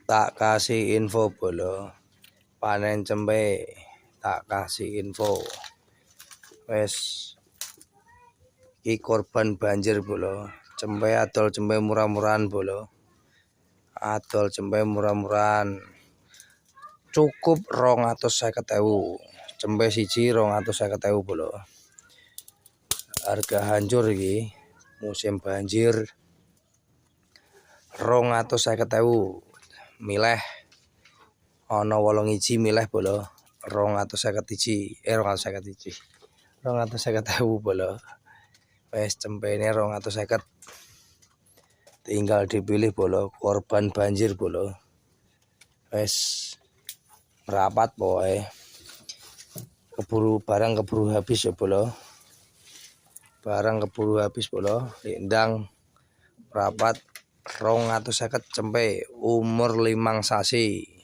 Tak kasih info bolo, panen cempe tak kasih info. Wes iki korban banjir bolo, cempe adol cempe murah-murahan bolo, adol cempe murah-murahan cukup 250.000, cempe siji 250.000 bolo. Harga hancur iki musim banjir 250.000. Milih ana 8 iji milih bolo 250.000 bolo. Wes cempene 250. Tinggal dipilih bolo, korban banjir bolo. Wes merapat pokoke. Barang keburu habis ya bolo. Barang keburu habis bolo. Ndang merapat 250 cempe umur 5 sasi.